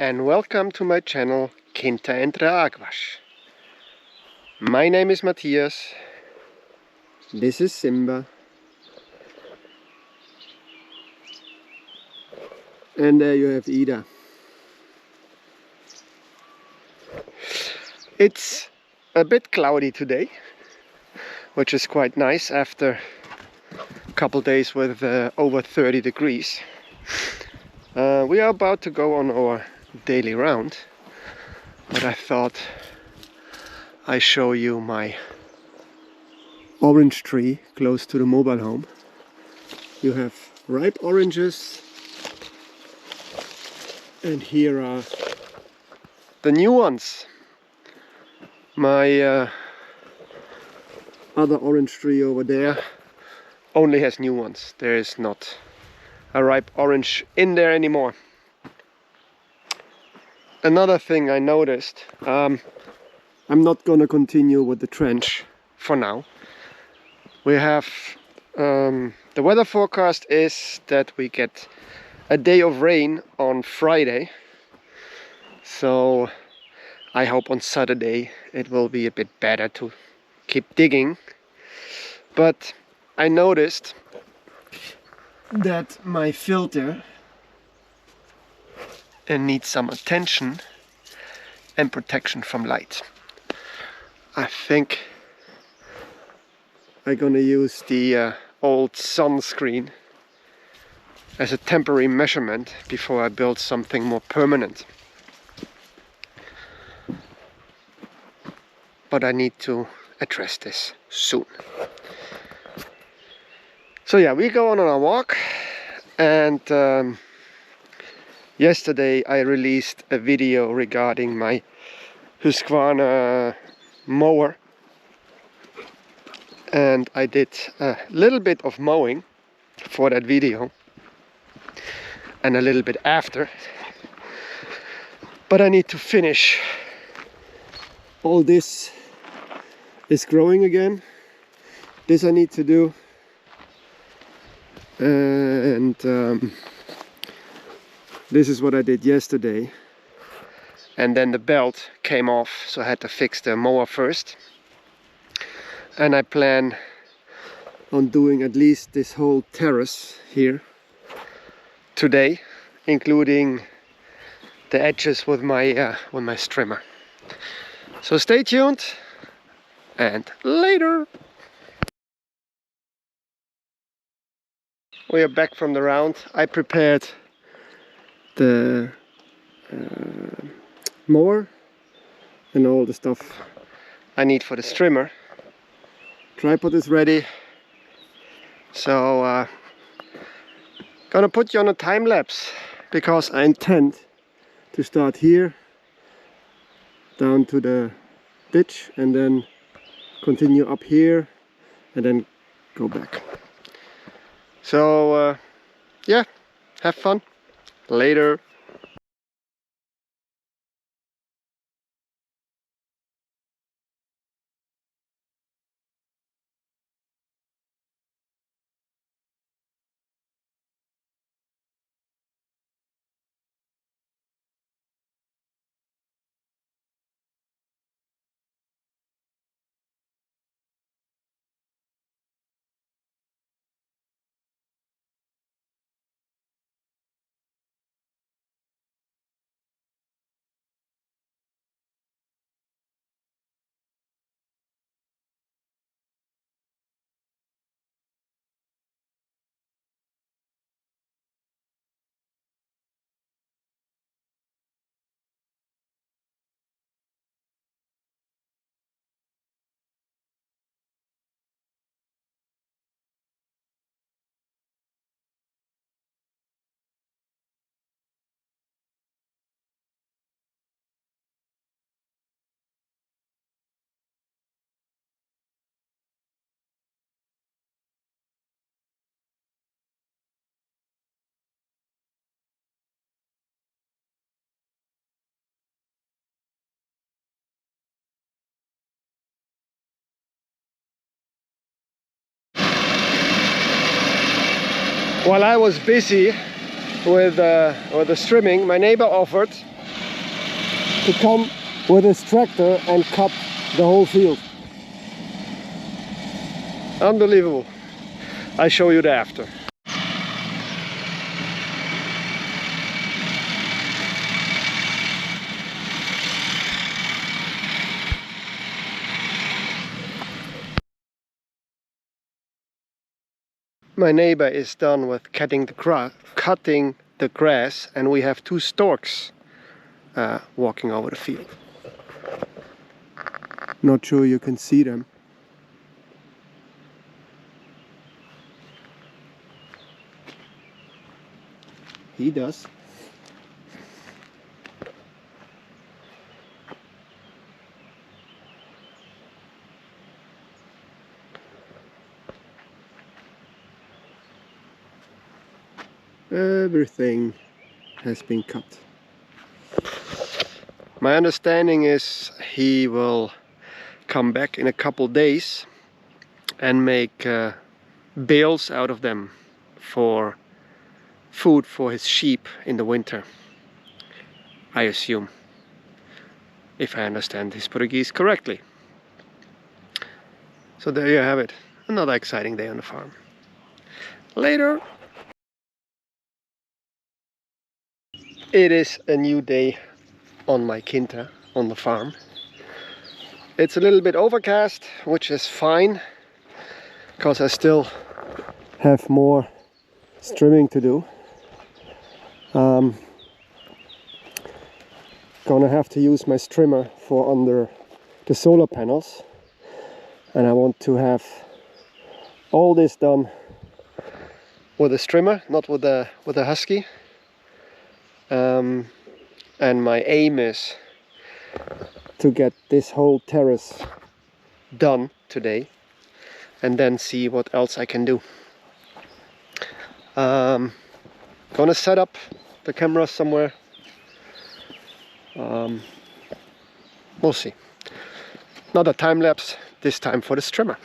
and welcome to my channel Quinta entre Águas. My name is Matthias, this is Simba, and there you have Ida. It's a bit cloudy today, which is quite nice after a couple days with over 30 degrees. We are about to go on our daily round, but I thought I show you my orange tree close to the mobile home. You have ripe oranges, and here are the new ones. My other orange tree over there only has new ones. There is not a ripe orange in there anymore. Another thing I noticed, I'm not gonna continue with the trench for now. We have the weather forecast is that we get a day of rain on Friday, so I hope on Saturday it will be a bit better to keep digging. But I noticed that my filter needs some attention and protection from light. I think I'm gonna use the old sunscreen as a temporary measurement before I build something more permanent. But I need to address this soon. So yeah, we go on our walk, and yesterday I released a video regarding my Husqvarna mower, and I did a little bit of mowing for that video and a little bit after, but I need to finish. All this is growing again. This I need to do, and this is what I did yesterday, and then the belt came off, so I had to fix the mower first. And I plan on doing at least this whole terrace here today, including the edges with my strimmer. So stay tuned, and later. We are back from the round. I prepared the mower and all the stuff I need for the strimmer. Tripod is ready, so gonna put you on a time lapse, because I intend to start here down to the ditch and then continue up here and then go back. So yeah, have fun. Later. While I was busy with the strimming, my neighbor offered to come with his tractor and cut the whole field. Unbelievable. I show you the after. My neighbor is done with cutting the grass, and we have 2 storks walking over the field. Not sure you can see them. He does. Everything has been cut. My understanding is he will come back in a couple days and make bales out of them for food for his sheep in the winter, I assume, if I understand his Portuguese correctly. So there you have it, another exciting day on the farm. Later. It is a new day on my Quinta, on the farm. It's a little bit overcast, which is fine, because I still have more strimming to do. Gonna have to use my strimmer for under the solar panels, and I want to have all this done with a strimmer, not with a husky. And my aim is to get this whole terrace done today and then see what else I can do. Gonna set up the camera somewhere. We'll see. Another time lapse, this time for the strimmer.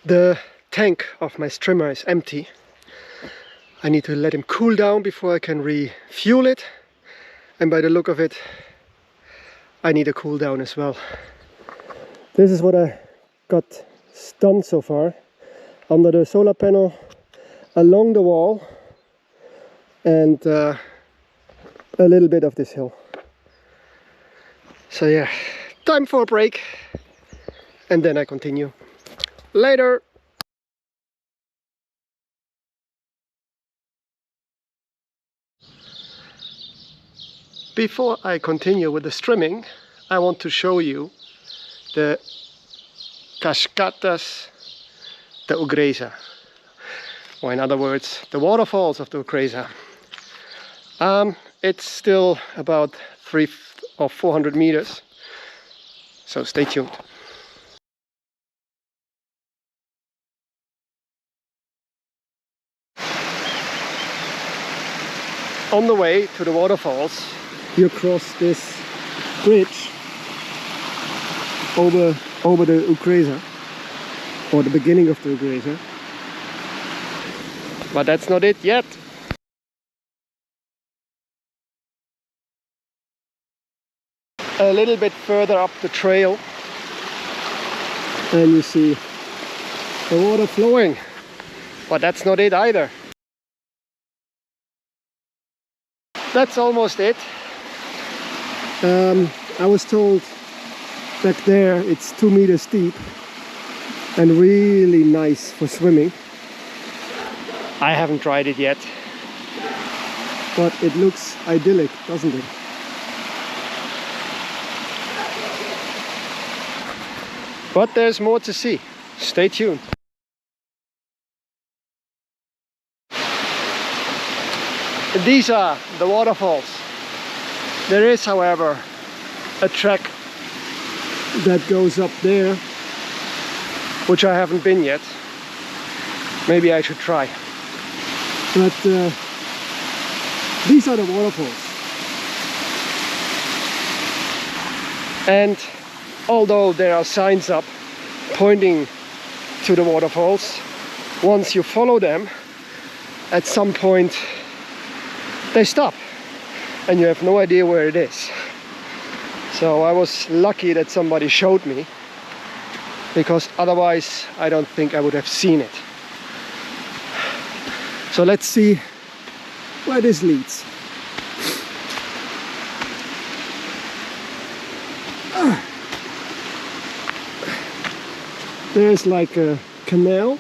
The tank of my strimmer is empty. I need to let him cool down before I can refuel it, and by the look of it I need a cool down as well. This is what I got done so far, under the solar panel, along the wall, and a little bit of this hill. So yeah, time for a break, and then I continue. Later! Before I continue with the strimming, I want to show you the cascadas de Ocreza, or in other words, the waterfalls of the Ocreza. It's still about 300 or 400 meters, so stay tuned. On the way to the waterfalls, you cross this bridge over the Ocreza, or the beginning of the Ocreza. But that's not it yet. A little bit further up the trail, and you see the water flowing. But that's not it either. That's almost it. I was told back there it's 2 meters deep and really nice for swimming. I haven't tried it yet, but it looks idyllic, doesn't it? But there's more to see. Stay tuned. These are the waterfalls. There is, however, a track that goes up there, which I haven't been yet. Maybe I should try. But these are the waterfalls. And although there are signs up pointing to the waterfalls, once you follow them, at some point they stop and you have no idea where it is. So I was lucky that somebody showed me, because otherwise I don't think I would have seen it. So let's see where this leads. There's like a canal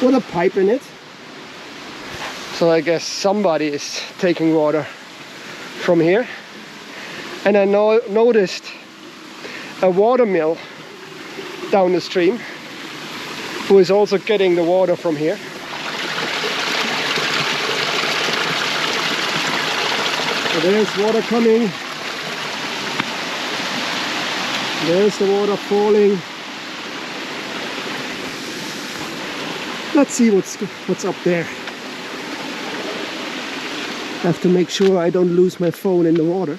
with a pipe in it. So I guess somebody is taking water from here. And I noticed a water mill down the stream who is also getting the water from here. So there's water coming. There's the water falling. Let's see what's up there. I have to make sure I don't lose my phone in the water.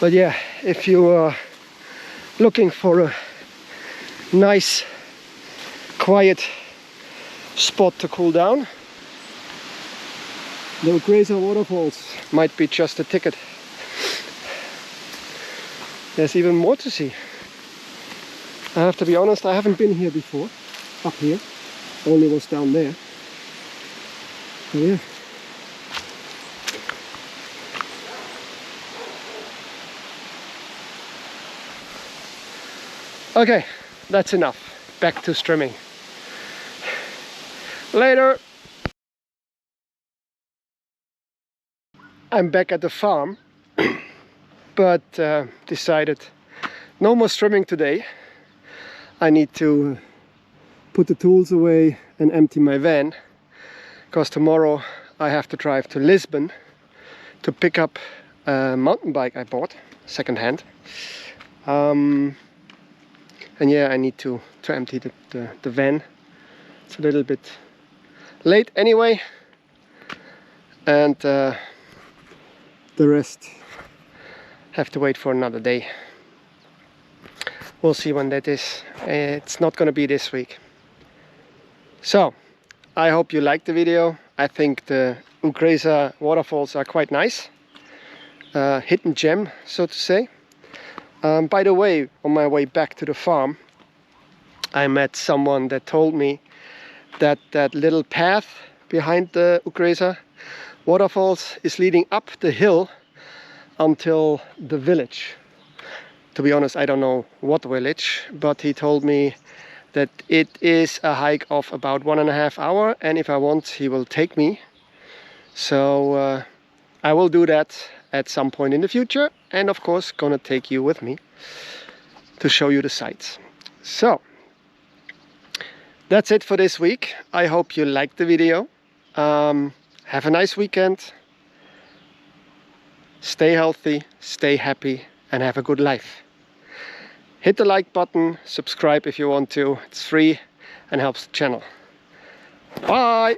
But yeah, if you are looking for a nice, quiet spot to cool down, the Ocreza Waterfalls might be just a ticket. There's even more to see. I have to be honest, I haven't been here before, up here. Only was down there. So yeah. Okay, that's enough. Back to strimming. Later. I'm back at the farm, but decided no more strimming today. I need to put the tools away and empty my van, because tomorrow I have to drive to Lisbon to pick up a mountain bike I bought second hand. And yeah, I need to empty the van. It's a little bit late anyway, and the rest have to wait for another day. We'll see when that is. It's not going to be this week. So I hope you liked the video. I think the Ocreza waterfalls are quite nice. Hidden gem, so to say. By the way, on my way back to the farm, I met someone that told me that that little path behind the Ocreza waterfalls is leading up the hill until the village. To be honest, I don't know what village, but he told me that it is a hike of about 1.5 hours, and if I want, he will take me. So I will do that at some point in the future, and of course gonna take you with me to show you the sights. So that's it for this week. I hope you liked the video. Have a nice weekend. Stay healthy, stay happy, and have a good life. Hit the like button, subscribe if you want to. It's free and helps the channel. Bye!